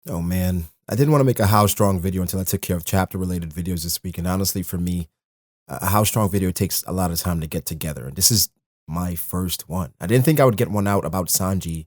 Oh man, I didn't want to make a how strong video until I took care of chapter related videos this week. And honestly, for me, a how strong video takes a lot of time to get together. And this is my first one. I didn't think I would get one out about Sanji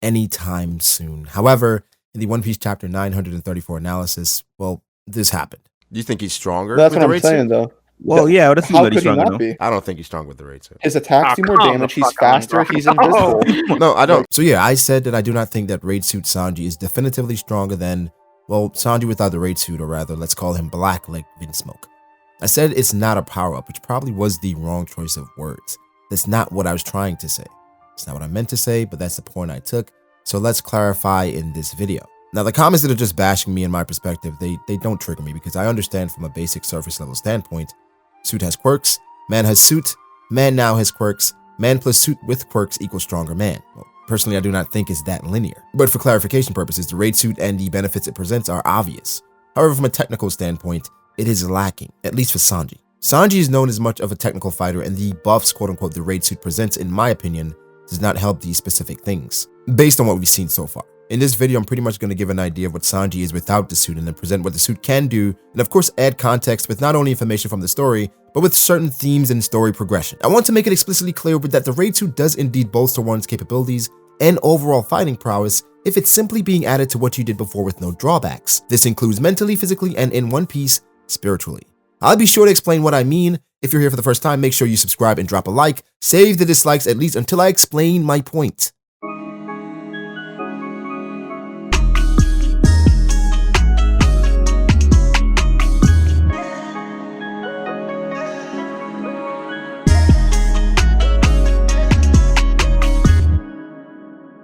anytime soon. However, in the One Piece chapter 934 analysis, well, this happened. Do you think he's stronger? That's with what the I'm raid saying, suit? though. Well, yeah, I would assume How that he's could he stronger, not though. be? I don't think he's strong with the raid suit. His attacks do more calm the damage. He's fuck down, faster. bro. He's invisible. No, I don't. So yeah, I said that I do not think that raid suit Sanji is definitively stronger than, well, Sanji without the raid suit, or rather, let's call him Black Leg Vinsmoke. I said it's not a power-up, which probably was the wrong choice of words. That's not what I was trying to say. It's not what I meant to say, but that's the point I took. So let's clarify in this video. Now, the comments that are just bashing me and my perspective, they don't trigger me because I understand from a basic surface level standpoint. Suit has quirks, man has suit, man now has quirks, man plus suit with quirks equals stronger man. Well, personally, I do not think it's that linear. But for clarification purposes, the raid suit and the benefits it presents are obvious. However, from a technical standpoint, it is lacking, at least for Sanji. Sanji is known as much of a technical fighter, and the buffs, quote-unquote, the raid suit presents, in my opinion, does not help these specific things, based on what we've seen so far. In this video, I'm pretty much going to give an idea of what Sanji is without the suit and then present what the suit can do, and of course add context with not only information from the story, but with certain themes and story progression. I want to make it explicitly clear that the raid suit does indeed bolster one's capabilities and overall fighting prowess if it's simply being added to what you did before with no drawbacks. This includes mentally, physically, and in one piece, spiritually. I'll be sure to explain what I mean. If you're here for the first time, make sure you subscribe and drop a like. Save the dislikes at least until I explain my point.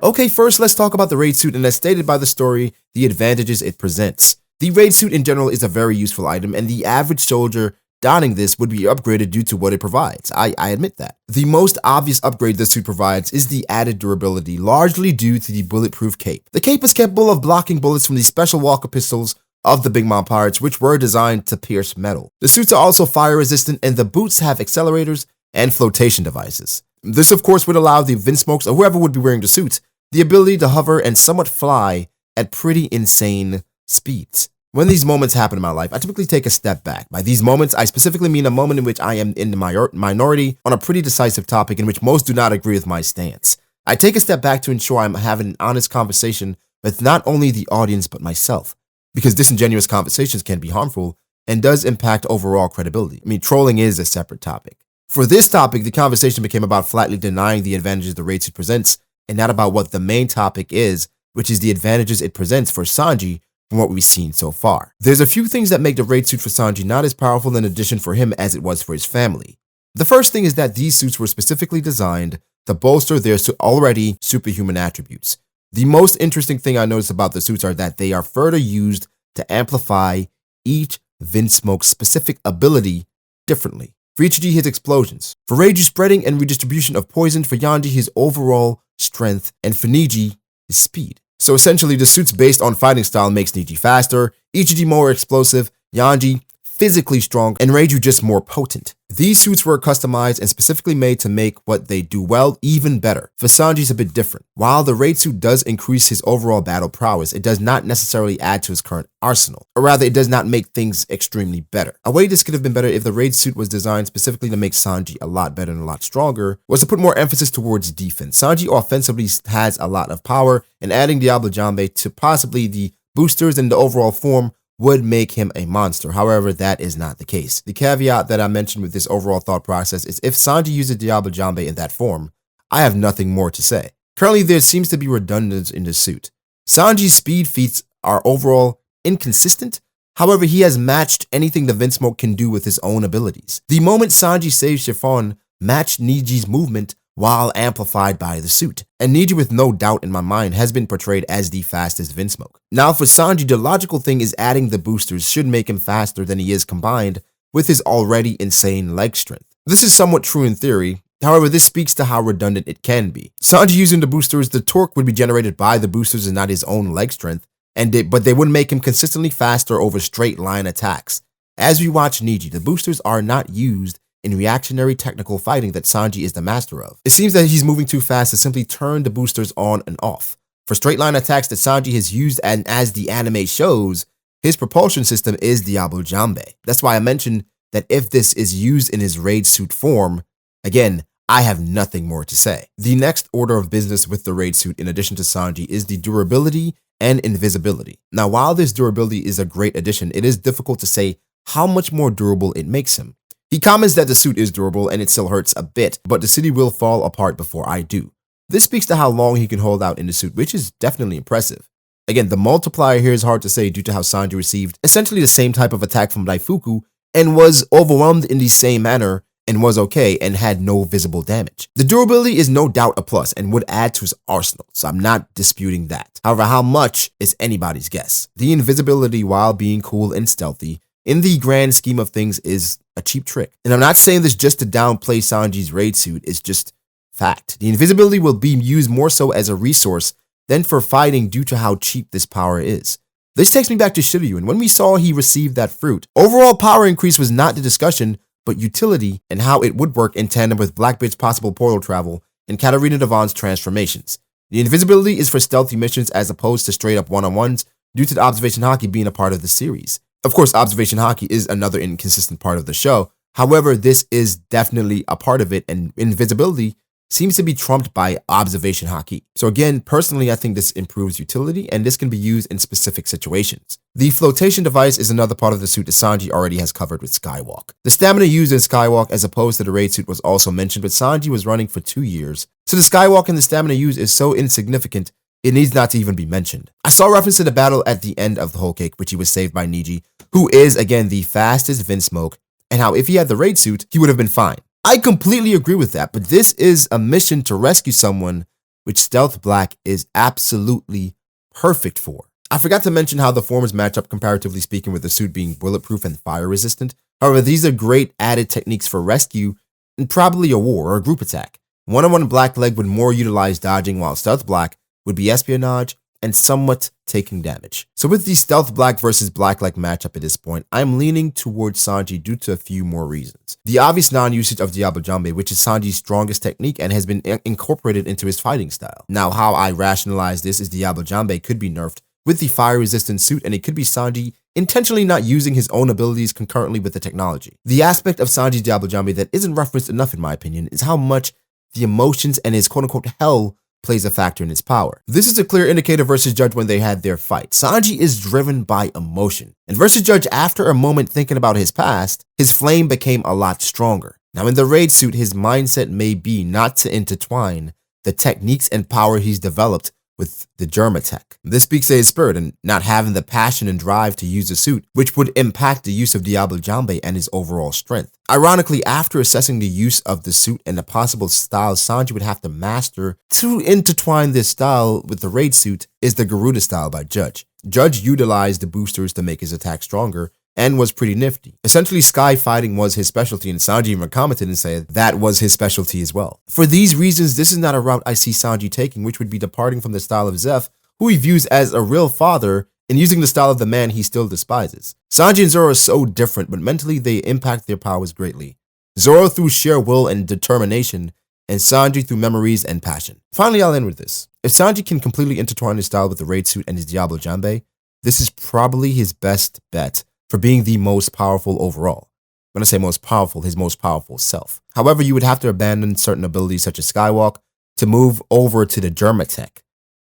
Okay, first let's talk about the raid suit, and as stated by the story, the advantages it presents. The raid suit in general is a very useful item, and the average soldier donning this would be upgraded due to what it provides. I admit that. The most obvious upgrade the suit provides is the added durability, largely due to the bulletproof cape. The cape is capable of blocking bullets from the special walker pistols of the Big Mom Pirates, which were designed to pierce metal. The suits are also fire resistant, and the boots have accelerators and floatation devices. This of course would allow the Vinsmokes or whoever would be wearing the suit the ability to hover and somewhat fly at pretty insane speeds. When these moments happen in my life, I typically take a step back. By these moments, I specifically mean a moment in which I am in the minority on a pretty decisive topic in which most do not agree with my stance. I take a step back to ensure I'm having an honest conversation with not only the audience but myself, because disingenuous conversations can be harmful and does impact overall credibility. I mean, trolling is a separate topic. For this topic, the conversation became about flatly denying the advantages the raid suit presents, and not about what the main topic is, which is the advantages it presents for Sanji from what we've seen so far. There's a few things that make the raid suit for Sanji not as powerful an addition for him as it was for his family. The first thing is that these suits were specifically designed to bolster their already superhuman attributes. The most interesting thing I noticed about the suits are that they are further used to amplify each Vinsmoke's specific ability differently. For Ichiji, his explosions. For Reiju, spreading and redistribution of poison. For Yanji, his overall strength. And for Niji, his speed. So essentially, the suits based on fighting style makes Niji faster, Ichiji more explosive, Yanji physically strong, and Reiju just more potent. These suits were customized and specifically made to make what they do well even better. For Sanji's a bit different. While the raid suit does increase his overall battle prowess, it does not necessarily add to his current arsenal, or rather it does not make things extremely better. A way this could have been better if the raid suit was designed specifically to make Sanji a lot better and a lot stronger was to put more emphasis towards defense. Sanji offensively has a lot of power, and adding Diablo Jambe to possibly the boosters and the overall form would make him a monster. However, that is not the case. The caveat that I mentioned with this overall thought process is if Sanji uses Diablo Jambe in that form, I have nothing more to say. Currently, there seems to be redundance in the suit. Sanji's speed feats are overall inconsistent. However, he has matched anything the Vinsmoke can do with his own abilities. The moment Sanji saves Chiffon matched Niji's movement while amplified by the suit. And Niji, with no doubt in my mind, has been portrayed as the fastest Vinsmoke. Now for Sanji, the logical thing is adding the boosters should make him faster than he is combined with his already insane leg strength. This is somewhat true in theory. However, this speaks to how redundant it can be. Sanji using the boosters, the torque would be generated by the boosters and not his own leg strength, but they would make him consistently faster over straight line attacks. As we watch Niji, the boosters are not used in reactionary technical fighting that Sanji is the master of. It seems that he's moving too fast to simply turn the boosters on and off. For straight line attacks that Sanji has used, and as the anime shows, his propulsion system is Diablo Jambe. That's why I mentioned that if this is used in his raid suit form, again, I have nothing more to say. The next order of business with the raid suit, in addition to Sanji, is the durability and invisibility. Now, while this durability is a great addition, it is difficult to say how much more durable it makes him. He comments that the suit is durable and it still hurts a bit, but the city will fall apart before I do. This speaks to how long he can hold out in the suit, which is definitely impressive. Again, the multiplier here is hard to say due to how Sanji received essentially the same type of attack from Daifuku and was overwhelmed in the same manner and was okay and had no visible damage. The durability is no doubt a plus and would add to his arsenal, so I'm not disputing that. However, how much is anybody's guess. The invisibility, while being cool and stealthy, in the grand scheme of things is a cheap trick. And I'm not saying this just to downplay Sanji's raid suit, it's just fact. The invisibility will be used more so as a resource than for fighting due to how cheap this power is. This takes me back to Shiryu, and when we saw he received that fruit, overall power increase was not the discussion, but utility and how it would work in tandem with Blackbeard's possible portal travel and Katarina Devon's transformations. The invisibility is for stealthy missions as opposed to straight up one-on-ones due to the observation haki being a part of the series. Of course, observation haki is another inconsistent part of the show. However, this is definitely a part of it, and invisibility seems to be trumped by observation haki. So again, personally, I think this improves utility, and this can be used in specific situations. The floatation device is another part of the suit that Sanji already has covered with Skywalk. The stamina used in Skywalk as opposed to the raid suit was also mentioned, but Sanji was running for 2 years. So the Skywalk and the stamina used is so insignificant, it needs not to even be mentioned. I saw reference to the battle at the end of the whole cake, which he was saved by Niji, who is, again, the fastest Vinsmoke, and how if he had the raid suit, he would have been fine. I completely agree with that, but this is a mission to rescue someone, which Stealth Black is absolutely perfect for. I forgot to mention how the forms match up comparatively speaking with the suit being bulletproof and fire resistant. However, these are great added techniques for rescue and probably a war or a group attack. One-on-one Blackleg would more utilize dodging, while Stealth Black would be espionage and somewhat taking damage. So with the Stealth Black versus Blackleg matchup at this point, I'm leaning towards Sanji due to a few more reasons. The obvious non-usage of Diablo Jambe, which is Sanji's strongest technique and has been incorporated into his fighting style. Now, how I rationalize this is Diablo Jambe could be nerfed with the fire-resistant suit, and it could be Sanji intentionally not using his own abilities concurrently with the technology. The aspect of Sanji's Diablo Jambe that isn't referenced enough in my opinion is how much the emotions and his quote-unquote hell plays a factor in its power. This is a clear indicator versus Judge when they had their fight. Sanji is driven by emotion. And versus Judge, after a moment thinking about his past, his flame became a lot stronger. Now in the raid suit, his mindset may be not to intertwine the techniques and power he's developed with the Germatech. This speaks to his spirit and not having the passion and drive to use the suit, which would impact the use of Diablo Jambe and his overall strength. Ironically, after assessing the use of the suit and the possible styles Sanji would have to master to intertwine this style with the raid suit is the Garuda Style by Judge. Judge utilized the boosters to make his attack stronger and was pretty nifty. Essentially, sky fighting was his specialty, and Sanji even commented and said that was his specialty as well. For these reasons, this is not a route I see Sanji taking, which would be departing from the style of Zeph, who he views as a real father, and using the style of the man he still despises. Sanji and Zoro are so different, but mentally they impact their powers greatly. Zoro through sheer will and determination, and Sanji through memories and passion. Finally, I'll end with this. If Sanji can completely intertwine his style with the raid suit and his Diablo Jambe, this is probably his best bet for being the most powerful overall. When I say most powerful, his most powerful self. However, you would have to abandon certain abilities such as Skywalk to move over to the Germatech.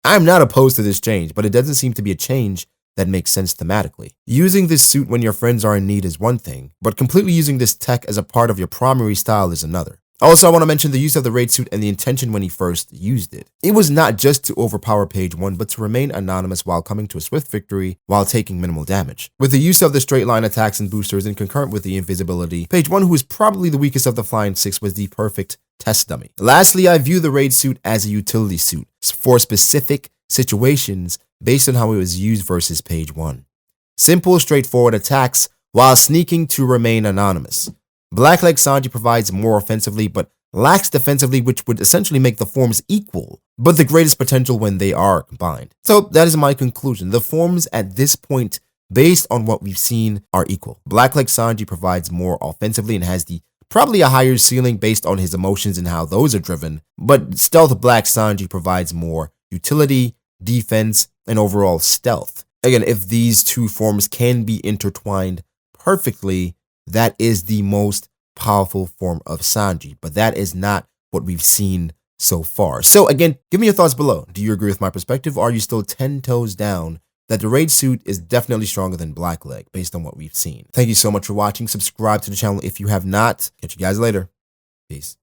I'm not opposed to this change, but it doesn't seem to be a change that makes sense thematically. Using this suit when your friends are in need is one thing, but completely using this tech as a part of your primary style is another. Also, I want to mention the use of the raid suit and the intention when he first used it. It was not just to overpower page 1, but to remain anonymous while coming to a swift victory while taking minimal damage. With the use of the straight line attacks and boosters and concurrent with the invisibility, page 1, who is probably the weakest of the flying 6, was the perfect test dummy. Lastly, I view the raid suit as a utility suit for specific situations based on how it was used versus page 1. Simple, straightforward attacks while sneaking to remain anonymous. Blackleg Sanji provides more offensively, but lacks defensively, which would essentially make the forms equal, but the greatest potential when they are combined. So that is my conclusion. The forms at this point, based on what we've seen, are equal. Blackleg Sanji provides more offensively and has probably a higher ceiling based on his emotions and how those are driven, but Stealth Black Sanji provides more utility defense, and overall stealth. Again, if these two forms can be intertwined perfectly, that is the most powerful form of Sanji, but that is not what we've seen so far. So again, give me your thoughts below. Do you agree with my perspective, or are you still 10 toes down that the raid suit is definitely stronger than Blackleg based on what we've seen? Thank you so much for watching. Subscribe to the channel if you have not. Catch you guys later. Peace.